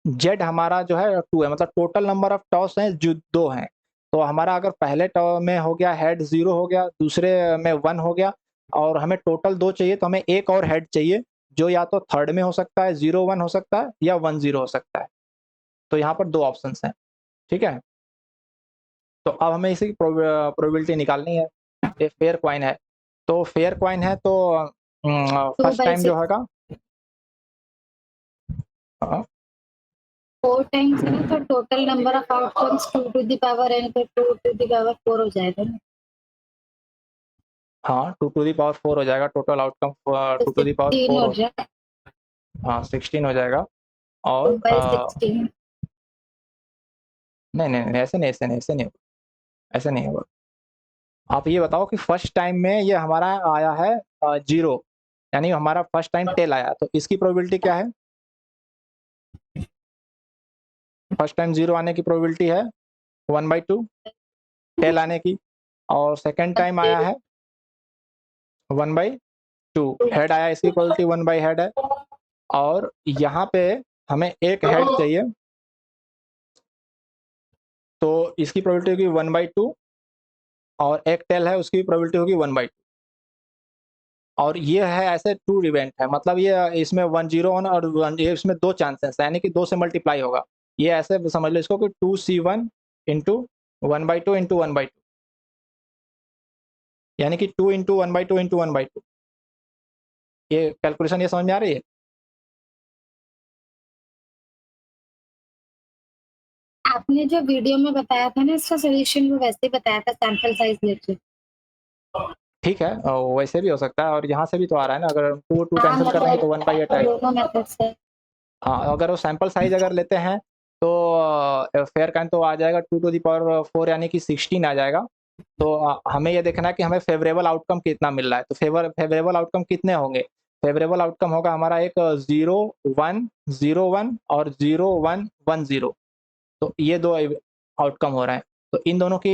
Z हमारा जो है 2 है, मतलब टोटल नंबर ऑफ टॉस हैं जो 2 हैं, तो हमारा अगर पहले टर्म में हो गया हेड 0 हो गया, दूसरे में 1 हो गया और हमें टोटल 2 चाहिए, तो हमें एक और हेड चाहिए जो या तो थर्ड में हो सकता है, 0 1 हो सकता है या 1 0 हो सकता है। तो यहाँ पर 2 ऑप्शंस हैं, ठीक है? तो अब हमें इसी की प्रोबेबिलिटी निकालनी है। ये फेयर कॉइन है, तो फेयर कॉइन है तो फर्स्ट टाइम जो होगा 4 टाइम्स है ना, तो total number of outcomes 2 to the power n, तो 2 टू द पावर 4 हो जाएगा ना। हाँ, 2 टू द पावर 4 हो जाएगा total outcome, 2 to the power 16 4 हो हो, जाएगा, हाँ 16 हो जाएगा। 2 और by 16। नहीं, ऐसे नहीं होगा, ऐसे नहीं होगा। आप ये बताओ कि फर्स्ट टाइम में ये हमारा आया है 0, यानी हमारा फर्स्ट टाइम टेल आया, तो इसकी प्रोबेबिलिटी क्या है? फर्स्ट टाइम 0 आने की प्रोबेबिलिटी है 1/2 टेल आने की, और सेकंड टाइम आया है 1/2 हेड आया, इसकी प्रोबेबिलिटी 1 बाई हेड है। और यहाँ पे हमें एक हेड चाहिए, तो इसकी प्रोबेबिलिटी होगी 1/2 और एक टेल है, उसकी प्रोबेबिलिटी होगी 1/2। और ये है ऐसे 2 इवेंट है, मतलब ये इसमें 1 0 1 और 1, ये इसमें 2 चांसेस है, यानी कि 2 से मल्टीप्लाई होगा। ये ऐसे समझ लो इसको कि 2C1 इंटू 1/2 इंटू 1/2, यानी कि 2 इंटू 1/2 इंटू 1/2। ये कैलकुलेशन ये समझ में आ रही है? आपने जो वीडियो में बताया था ना, इसका सॉल्यूशन वो वैसे ही बताया था, सैंपल साइज लेके। ठीक है, वैसे भी हो सकता है, और यहाँ से भी तो आ रहा है ना, अगर 2 2 हाँ, कैंसिल कर देंगे तो 1/8 आएगा। दोनों मेथड से। हाँ, अगर वो सैंपल साइज अगर लेते हैं तो फेयर काइन तो आ जाएगा 2 टू द पावर 4, यानी कि 16 आ जाएगा। तो हमें ये देखना है कि हमें फेवरेबल आउटकम कितना मिल रहा है, तो फेवरेबल आउटकम कितने होंगे? फेवरेबल आउटकम होगा हमारा एक 0 1 0 1 और 0 1 1 0, तो ये 2 आउटकम हो रहे हैं। तो इन दोनों की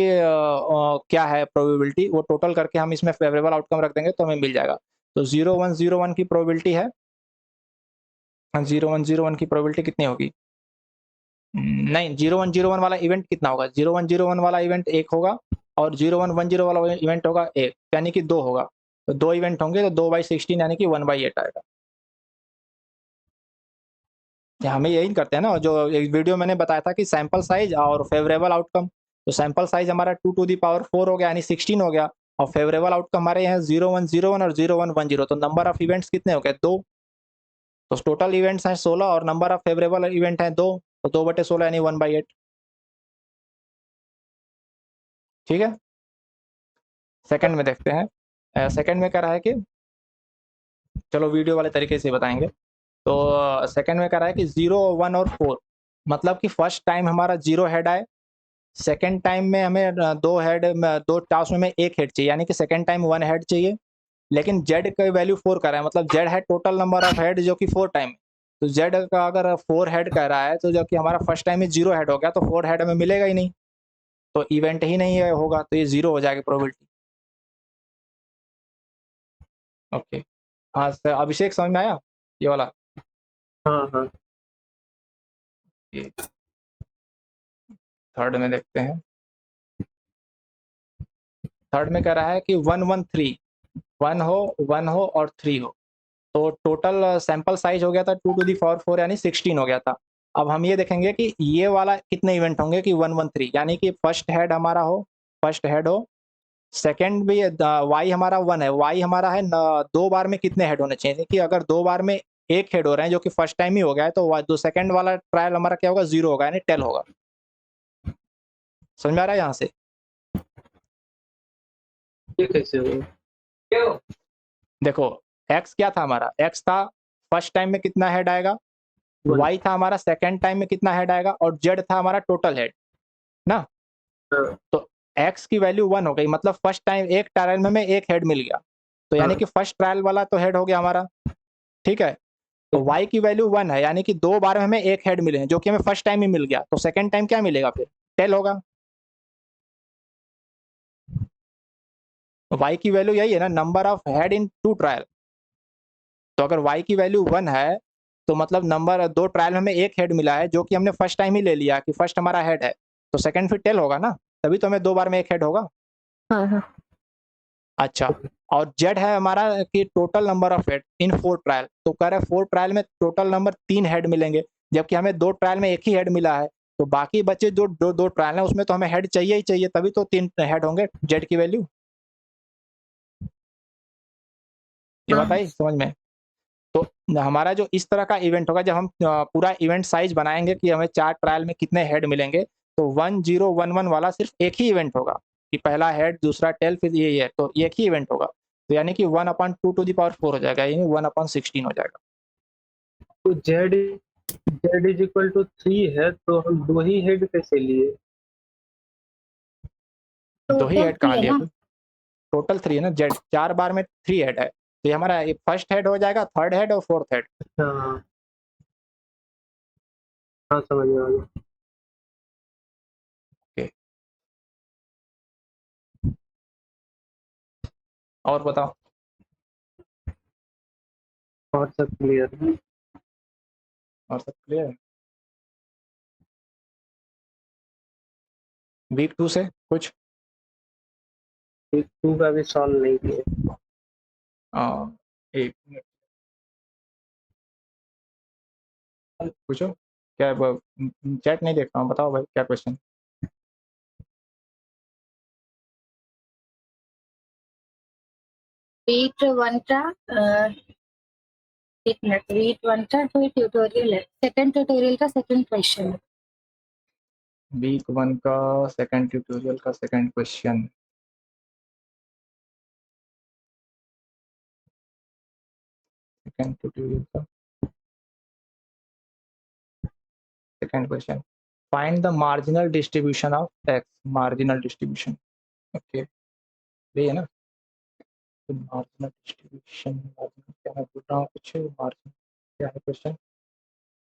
क्या है प्रोबेबिलिटी, वो टोटल करके हम इसमें फेवरेबल आउटकम रख देंगे तो हमें मिल जाएगा। तो 0 1 0 1 की प्रोबेबिलिटी है, 0 1 0 1 की प्रोबेबिलिटी कितनी होगी? नहीं, 0 1 0 1 वाला इवेंट कितना होगा? 0 1 0 1 वाला इवेंट 1 होगा और 0 1 1 0 वाला इवेंट होगा 1, यानी कि 2 होगा। तो 2 इवेंट होंगे तो 2/16 यानी कि 1/8 आएगा। हमें यही करते हैं ना, जो एक वीडियो मैंने बताया था कि सैंपल साइज और फेवरेबल आउटकम। तो सैंपल साइज हमारा 2 टू द पावर 4 हो गया, यानी 16 हो गया, और फेवरेबल आउटकम हमारे यहाँ 0 1 0 1 और 0 1 1 0, तो नंबर ऑफ इवेंट्स कितने हो गए? 2। तो टोटल इवेंट्स हैं 16 और नंबर ऑफ फेवरेबल इवेंट हैं 2, तो 2/16 यानी 1/8। ठीक है, सेकंड में देखते हैं। सेकंड में क्या रहा है कि, चलो वीडियो वाले तरीके से बताएंगे। तो सेकंड में क्या रहा है कि 0 1 और 4, मतलब कि फर्स्ट टाइम हमारा 0 हेड आए, सेकंड टाइम में हमें 2 हेड, 2 टास्क में 1 हेड चाहिए, यानी कि सेकंड टाइम 1 हेड चाहिए। लेकिन जेड का वैल्यू 4 कर रहा है, मतलब जेड है टोटल नंबर ऑफ हेड जो कि 4 टाइम, तो जेड का अगर 4 हेड कह रहा है, तो जो कि हमारा फर्स्ट टाइम में 0 हेड हो गया, तो 4 हेड हमें मिलेगा ही नहीं, तो इवेंट ही नहीं है होगा, तो ये 0 हो जाएगी प्रोबेबिलिटी। ओके, हाँ सर, अभिषेक समझ में आया ये वाला? हाँ हाँ। थर्ड में देखते हैं। थर्ड में कह रहा है कि 1 1 3, 1 हो और 3 हो, तो टोटल सैंपल साइज हो गया था 2 टू दी पावर 4, यानी 16 हो गया था। अब हम ये देखेंगे कि ये वाला कितने इवेंट होंगे कि 1 1 3, यानी कि फर्स्ट हेड हमारा हो, फर्स्ट हेड हो, सेकंड भी वाई हमारा 1 है, वाई हमारा है 2 बार में कितने हेड होने चाहिए, कि अगर 2 बार में 1 हेड हो रहे हैं जो कि फर्स्ट टाइम ही हो गया है, तो जो सेकंड वाला ट्रायल हमारा क्या होगा? 0 होगा, यानी टेल होगा। समझ में आ रहा है यहाँ से? ये कैसे हुआ? देखो, एक्स क्या था हमारा? एक्स था फर्स्ट टाइम में कितना हेड आएगा, One. वाई था हमारा सेकंड टाइम में कितना हेड आएगा, और जेड था हमारा टोटल हेड ना। हाँ। तो एक्स की वैल्यू 1 हो गई, मतलब फर्स्ट टाइम एक ट्रायल में हमें 1 हेड मिल गया, तो यानी हाँ। कि फर्स्ट ट्रायल वाला तो हेड हो गया हमारा, ठीक है। तो वाई की वैल्यू 1 है, यानी कि 2 बार में हमें 1 हेड मिले हैं, जो कि हमें फर्स्ट टाइम ही मिल गया, तो सेकंड टाइम क्या मिलेगा? फिर टेल होगा। वाई की वैल्यू यही है ना, number of head in 2 trial. तो अगर y की वैल्यू 1 है, तो मतलब नंबर 2 ट्रायल में हमें 1 हेड मिला है, जो कि हमने फर्स्ट टाइम ही ले लिया कि फर्स्ट हमारा हेड है, तो सेकंड फिर टेल होगा ना। तभी तो हमें 2 बार में 1 हेड होगा। हाँ हाँ अच्छा, और जेड है हमारा कि total number of head in 4 trial, तो कह रहा है 4 ट्रायल में टोटल नंबर 3 हेड मिलेंगे, जबकि हमें 2 ट्रायल में 1 ही हेड मिला है। तो बाकी बचे जो 2 ट्रायल हैं उसमें तो हमें हेड चाहिए ही चाहिए, तभी तो 3 हेड होंगे जेड की वैल्यू। ये हाँ। बात आई समझ में? तो हमारा जो इस तरह का इवेंट होगा, जब हम पूरा इवेंट साइज बनाएंगे कि हमें 4 ट्रायल में कितने हेड मिलेंगे, तो 1011 वाला सिर्फ एक ही इवेंट होगा कि पहला हेड, दूसरा टेल, फिर ये है, तो एक ही इवेंट होगा। तो यानी कि 1/2 टू द पावर 4 हो जाएगा, यानी 1/16 हो जाएगा। तो जेड इज इक्वल टू 3 है, तो हम 2 ही हेड कैसे लिए? 2 ही टोटल हेड कहाँ 3 है लिया? ना। टोटल 3 है ना, जेड 4 बार में 3 हेड है, तो ये हमारा फर्स्ट हेड हो जाएगा, थर्ड हेड और फोर्थ हेड। हाँ हाँ, समझ में आ गया। और बताओ। और सब क्लियर है। और सब क्लियर है? वीक 2 से कुछ? वीक 2 का भी सॉल्व नहीं किया। एक मिनट पूछो, क्या चैट नहीं देख रहा हूँ, बताओ भाई क्या क्वेश्चन। वीक 1 का एक मिनट, वीक 1 का कोई ट्यूटोरियल है, सेकंड ट्यूटोरियल का सेकंड क्वेश्चन है। वीक 1 का सेकंड ट्यूटोरियल का सेकंड क्वेश्चन। सेकंड ट्यूटोरियल का second question, find the marginal distribution of x. Marginal distribution, okay, ये है ना। तो मार्जिनल डिस्ट्रीब्यूशन, मार्जिनल क्या मैं बोल रहा हूँ कुछ, मार्जिन क्या है question.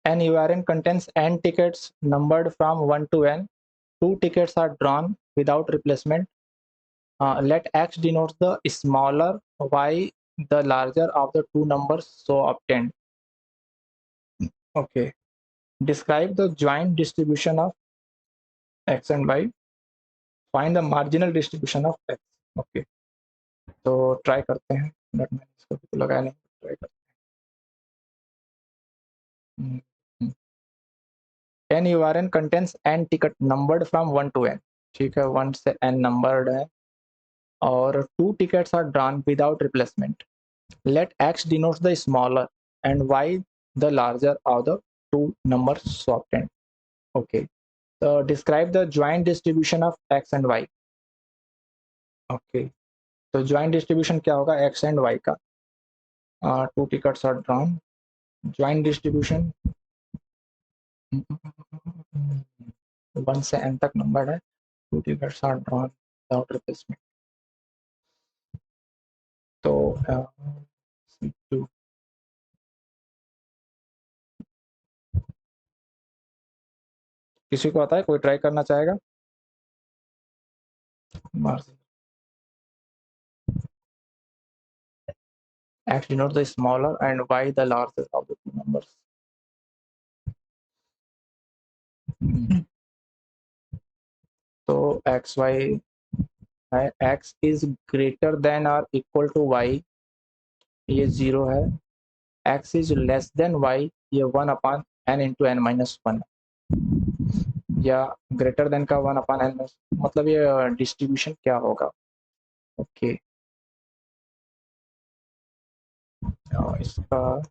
An event contains n tickets numbered from 1 to n. 2 tickets are drawn without replacement. Let x denotes the smaller, y the larger of the two numbers so obtained. Okay. Describe the joint distribution of x and y. Find the marginal distribution of x. Okay. तो try करते हैं, minute में इसको भी तो लगाया नहीं, try करते हैं। n URN contains n ticket numbered from 1 to n. ठीक है, 1 से n नंबर्ड है और 2 tickets are drawn without replacement. Let x denotes the smaller and y the larger of the two numbers so obtained. Okay. So describe the joint distribution of x and y. Okay. तो joint distribution क्या होगा x and y का? 2 tickets are drawn. Joint distribution 1 से n तक number है, 2 tickets are drawn without replacement. तो C2 किसी को आता है, कोई ट्राई करना चाहेगा? X denotes the smaller and y the larger of the two numbers. तो एक्स वाई है, x इज ग्रेटर देन और इक्वल टू y, ये 0 है। x is less than y, ये 1/n इंटू n माइनस 1, या greater than का 1/n, मतलब ये डिस्ट्रीब्यूशन क्या होगा। ओके, इसका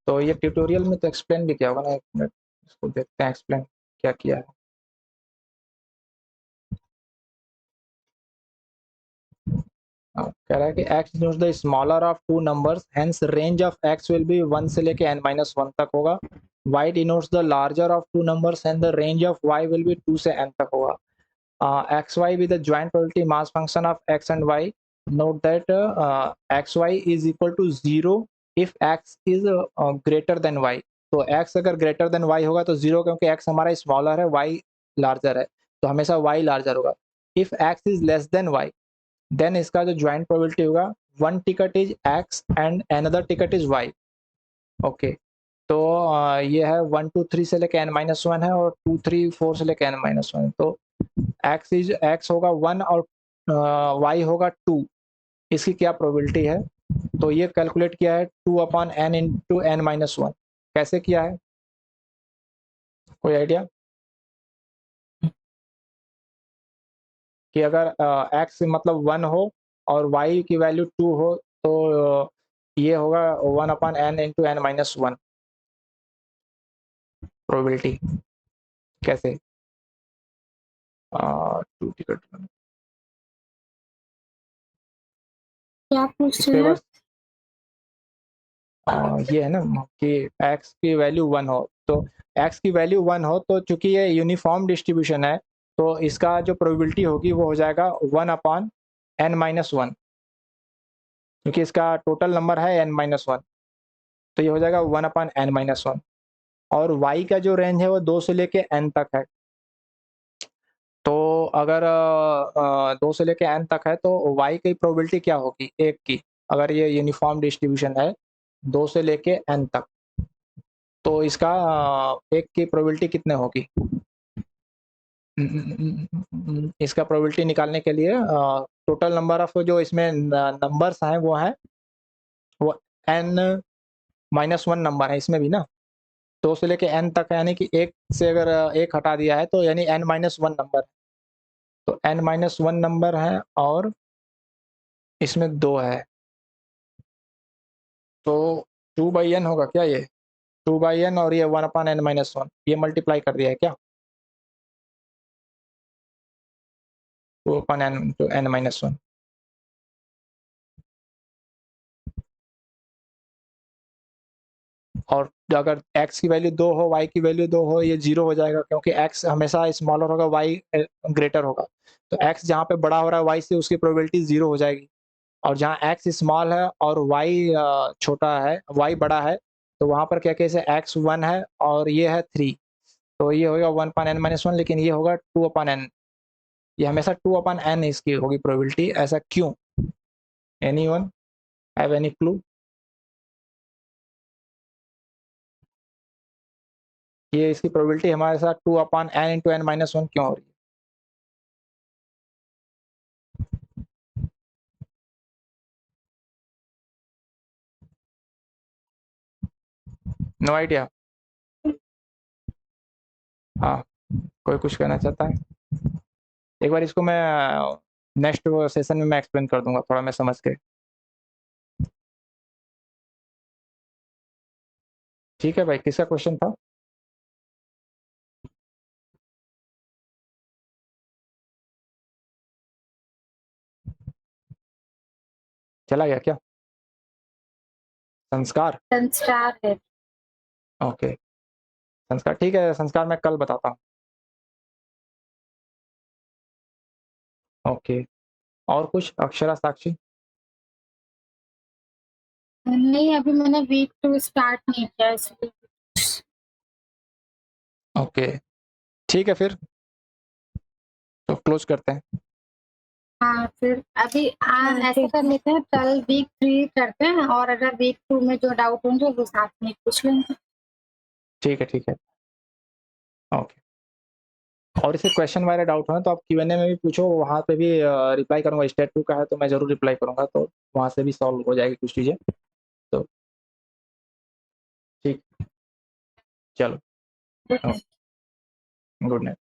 तो ये ट्यूटोरियल में तो एक्सप्लेन भी किया होगा ना, एक मिनट इसको देखते हैं एक्सप्लेन क्या किया है। कह रहा है कि x denotes the smaller of two numbers, hence range of x will be 1 से लेके n-1 तक होगा। y denotes the larger of two numbers and the range of y will be 2 से n तक होगा। xy with the joint probability mass function of x and y. Note that xy is equal to 0 if x is greater than y. तो x अगर greater than y होगा तो 0, क्योंकि x हमारा smaller है, y larger है, तो हमेशा y larger होगा। If x is less than y, then इसका जो ज्वाइंट प्रोबेबिलिटी होगा, 1 ticket is x and another ticket is y। Okay, तो ये है 1 2 3 से लेके n-1 है और 2 3 4 से लेके n-1 है। तो एक्स होगा 1 और वाई होगा 2, इसकी क्या प्रोबेबिलिटी है? तो ये कैलकुलेट किया है 2/n इंटू n-1। कैसे किया है, कोई आइडिया? कि अगर x मतलब 1 हो और y की वैल्यू 2 हो तो ये होगा 1/n इंटू n-1 प्रोबेबिलिटी। कैसे? 2 टिकट क्या पूछ इसके रहे हैं? बाद ये है ना कि x की वैल्यू 1 हो, तो x की वैल्यू 1 हो तो चूंकि ये यूनिफॉर्म डिस्ट्रीब्यूशन है तो इसका जो प्रोबेबिलिटी होगी वो हो जाएगा 1/n-1, क्योंकि इसका टोटल नंबर है n-1, तो ये हो जाएगा 1/n-1। और y का जो रेंज है वो 2 से लेके n तक है, तो अगर 2 से लेके n तक है तो y की प्रोबेबिलिटी क्या होगी, 1 की, अगर ये यूनिफॉर्म डिस्ट्रीब्यूशन है 2 से लेके n तक, तो इसका 1 की प्रोबेबिलिटी कितने होगी? इसका प्रोबेबिलिटी निकालने के लिए टोटल नंबर ऑफ जो इसमें नंबर्स हैं वो हैं, वो n-1 नंबर है इसमें भी ना, 2 से लेके n तक है, यानी कि 1 से अगर 1 हटा दिया है तो यानी n-1 नंबर, तो n-1 नंबर है और इसमें 2 है, तो 2/n होगा क्या ये? 2/n और ये 1/n-1, ये मल्टीप्लाई कर दिया है क्या? 2/n into n-1। और अगर x की वैल्यू 2 हो, y की वैल्यू 2 हो, ये 0 हो जाएगा, क्योंकि x हमेशा स्मॉलर होगा, y ग्रेटर होगा। तो x जहाँ पे बड़ा हो रहा है y से, उसकी प्रोबेबिलिटी 0 हो जाएगी। और जहाँ x स्मॉल है और y छोटा है, y बड़ा है, तो वहाँ पर क्या केस है, x 1 है और ये है 3, तो ये होगा 1/n-1, लेकिन ये होगा 2/n। ये हमेशा 2/n इसकी होगी प्रोबेबिलिटी, ऐसा क्यों? Anyone have any clue? ये इसकी प्रोबेबिलिटी हमारे साथ 2/n इंटू n-1 क्यों हो रही है? No idea. हाँ, कोई कुछ कहना चाहता है? एक बार इसको मैं नेक्स्ट सेशन में मैं एक्सप्लेन कर दूंगा, थोड़ा मैं समझ के। ठीक है भाई, किसका क्वेश्चन था? चला गया क्या? संस्कार? संस्कार है। ओके, संस्कार ठीक है, संस्कार मैं कल बताता हूँ। ओके, और कुछ? अक्षरा, साक्षी? नहीं, अभी मैंने वीक 2 स्टार्ट नहीं किया इसलिए। ओके, ठीक है, फिर तो क्लोज करते हैं। हाँ, फिर अभी हाँ, ऐसा ठीक कर लेते हैं, कल वीक 3 करते हैं और अगर वीक 2 में जो डाउट होंगे वो साथ में पूछ लेंगे। ठीक है, ठीक है, ओके। और इसे क्वेश्चन वाले डाउट हो तो आप Q&A में भी पूछो, वहाँ पे भी रिप्लाई करूँगा। स्टेट 2 का है तो मैं ज़रूर रिप्लाई करूँगा, तो वहाँ से भी सॉल्व हो जाएगी कुछ चीज़ें, तो ठीक, चलो, गुड नाइट।